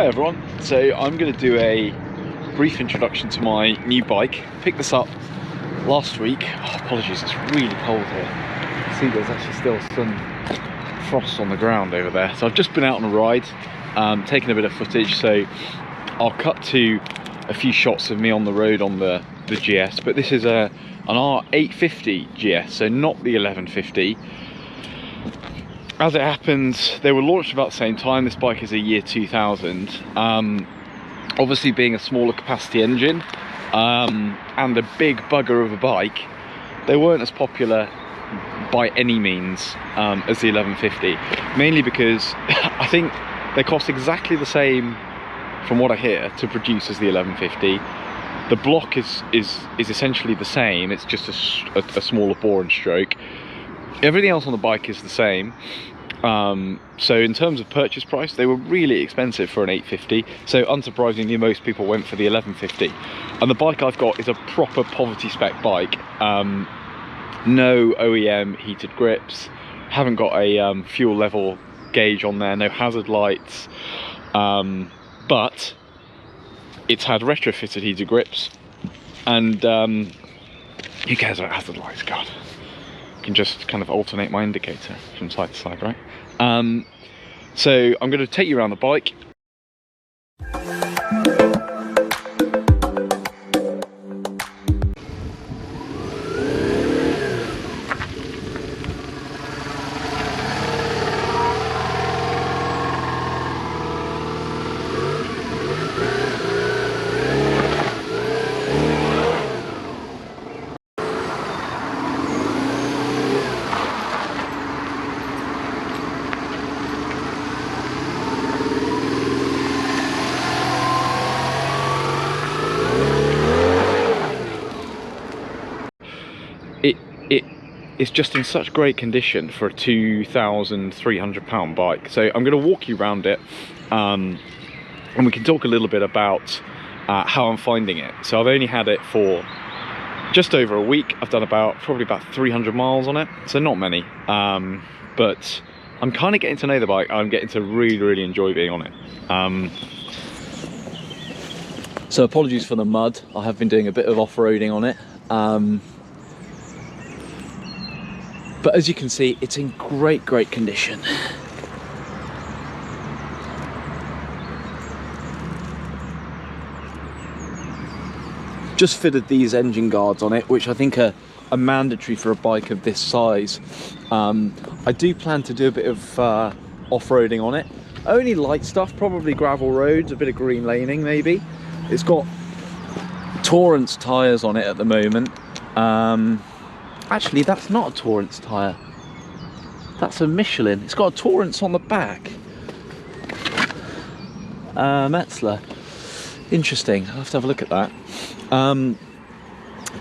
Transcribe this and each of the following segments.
Hi everyone, so I'm going to do a brief introduction to my new bike. Picked this up last week. Oh, apologies, it's really cold here. See, there's actually still some frost on the ground over there. So I've just been out on a ride, taking a bit of footage, so I'll cut to a few shots of me on the road on the GS, but this is an R850GS, so not the 1150. As it happens, they were launched about the same time. This bike is a year 2000. Obviously being a smaller capacity engine and a big bugger of a bike, they weren't as popular by any means as the 1150. Mainly because I think they cost exactly the same, from what I hear, to produce as the 1150. The block is essentially the same, it's just a smaller bore and stroke. Everything else on the bike is the same. So in terms of purchase price, they were really expensive for an 850. So unsurprisingly, most people went for the 1150. And the bike I've got is a proper poverty spec bike. No OEM heated grips, haven't got a fuel level gauge on there, no hazard lights. But it's had retrofitted heated grips. And who cares about hazard lights, God. Can just kind of alternate my indicator from side to side, right? So I'm going to take you around the bike. It's just in such great condition for a £2,300 bike. So I'm going to walk you around it, and we can talk a little bit about how I'm finding it. So I've only had it for just over a week. I've done probably about 300 miles on it, so not many. But I'm kind of getting to know the bike. I'm getting to really enjoy being on it. So apologies for the mud. I have been doing a bit of off-roading on it. But as you can see, it's in great condition. Just fitted these engine guards on it, which I think are mandatory for a bike of this size. I do plan to do a bit of off-roading on it. Only light stuff, probably gravel roads, a bit of green laning maybe. It's got Torrance tyres on it at the moment. Actually, that's not a Torrance tyre. That's a Michelin. It's got a Torrance on the back. Metzler. Interesting. I'll have to have a look at that.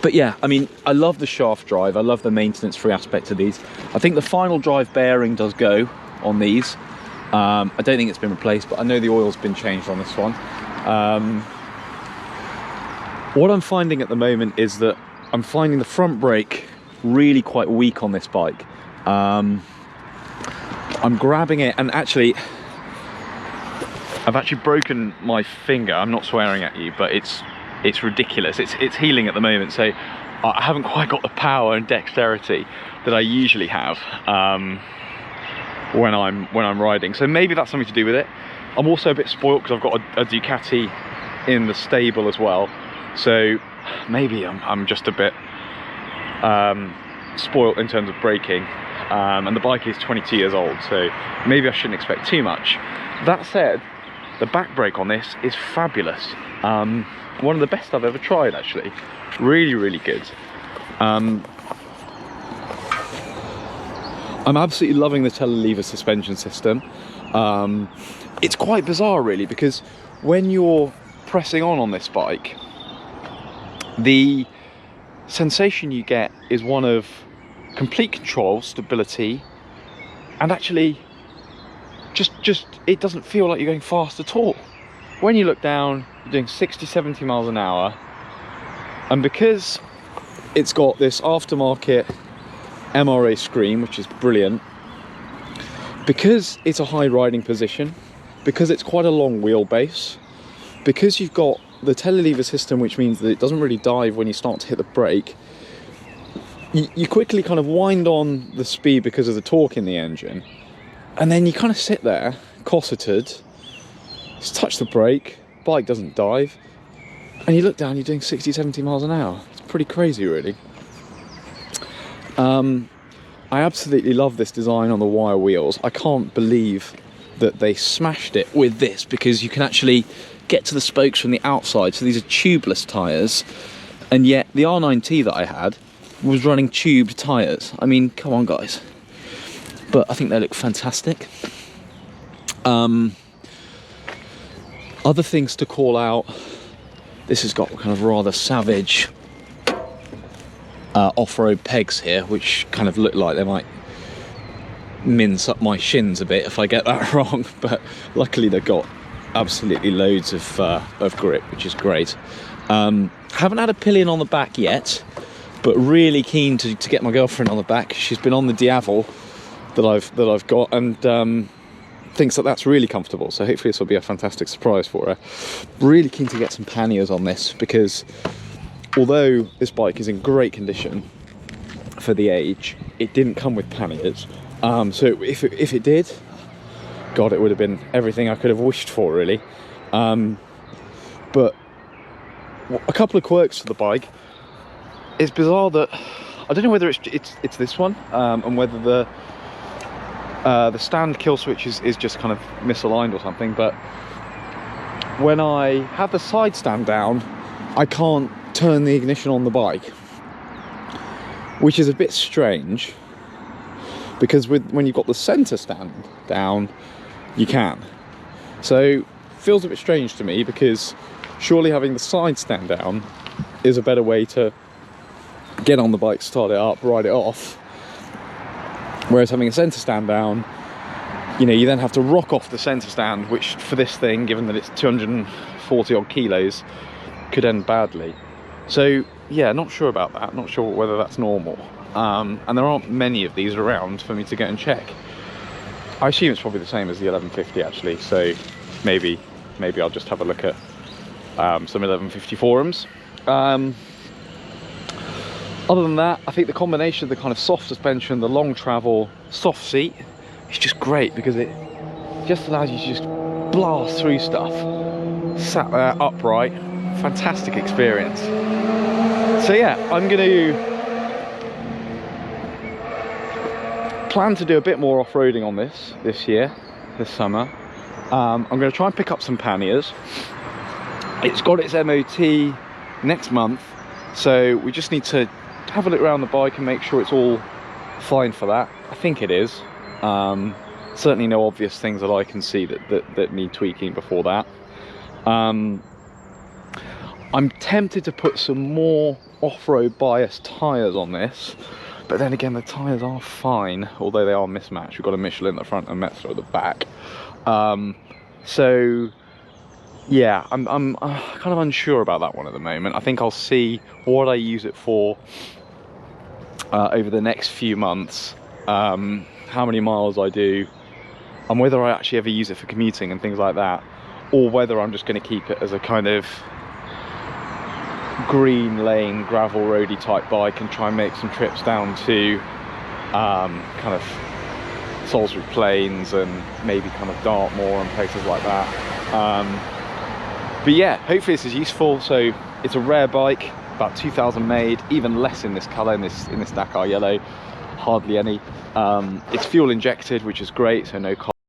But yeah, I mean, I love the shaft drive. I love the maintenance-free aspect of these. I think the final drive bearing does go on these. I don't think it's been replaced, but I know the oil's been changed on this one. What I'm finding at the moment is that I'm finding the front brake really quite weak on this bike. I'm grabbing it, and actually I've actually broken my finger. I'm not swearing at you, but it's ridiculous. It's healing at the moment, so I haven't quite got the power and dexterity that I usually have when I'm riding. So maybe that's something to do with it. I'm also a bit spoilt because I've got a Ducati in the stable as well, so maybe I'm just a bit spoilt in terms of braking, and the bike is 22 years old, so maybe I shouldn't expect too much. That said, the back brake on this is fabulous. One of the best I've ever tried, actually. Really good. I'm absolutely loving the telelever suspension system. It's quite bizarre really, because when you're pressing on this bike, the sensation you get is one of complete control, stability, and actually just it doesn't feel like you're going fast at all. When you look down, you're doing 60-70 miles an hour, and because it's got this aftermarket MRA screen, which is brilliant, because it's a high riding position, because it's quite a long wheelbase, because you've got the telelever system, which means that it doesn't really dive when you start to hit the brake. You quickly kind of wind on the speed because of the torque in the engine, and then you kind of sit there, cosseted, just touch the brake, bike doesn't dive, and you look down, you're doing 60, 70 miles an hour. It's pretty crazy, really. I absolutely love this design on the wire wheels. I can't believe that they smashed it with this, because you can actually get to the spokes from the outside. So these are tubeless tyres, and yet the R9T that I had was running tubed tyres. I mean, come on, guys. But I think they look fantastic. Other things to call out, this has got kind of rather savage off-road pegs here, which kind of look like they might mince up my shins a bit if I get that wrong, but luckily they've got absolutely loads of grip, which is great. Haven't had a pillion on the back yet, but really keen to get my girlfriend on the back. She's been on the Diavel that I've got, and thinks that that's really comfortable, so hopefully this will be a fantastic surprise for her. Really keen to get some panniers on this, because although this bike is in great condition for the age, it didn't come with panniers. So if it did, God, it would have been everything I could have wished for, really. But a couple of quirks to the bike. It's bizarre that I don't know whether it's this one, and whether the stand kill switch is just kind of misaligned or something, but when I have the side stand down, I can't turn the ignition on the bike, which is a bit strange, because when you've got the center stand down, you can. So feels a bit strange to me, because surely having the side stand down is a better way to get on the bike, start it up, ride it off. Whereas having a centre stand down, you know, you then have to rock off the centre stand, which for this thing, given that it's 240 odd kilos, could end badly. So yeah, not sure about that, not sure whether that's normal. And there aren't many of these around for me to go and check. I assume it's probably the same as the 1150 actually, so maybe I'll just have a look at some 1150 forums. Other than that, I think the combination of the kind of soft suspension, the long travel, soft seat, is just great, because it just allows you to just blast through stuff. Sat there upright, fantastic experience. So yeah, I'm going to plan to do a bit more off-roading on this year, this summer. I'm going to try and pick up some panniers. It's got its MOT next month, so we just need to have a look around the bike and make sure it's all fine for that. I think it is. Certainly no obvious things that I can see that need tweaking before that. I'm tempted to put some more off-road bias tyres on this, but then again the tyres are fine, although they are mismatched. We've got a Michelin at the front and a Metzeler at the back. So yeah, I'm kind of unsure about that one at the moment. I think I'll see what I use it for over the next few months, how many miles I do, and whether I actually ever use it for commuting and things like that, or whether I'm just going to keep it as a kind of green lane gravel roady type bike and try and make some trips down to kind of Salisbury Plains and maybe kind of Dartmoor and places like that. But yeah, hopefully this is useful. So it's a rare bike, about 2,000 made, even less in this colour, in this Dakar yellow, hardly any. It's fuel injected, which is great, so no cost.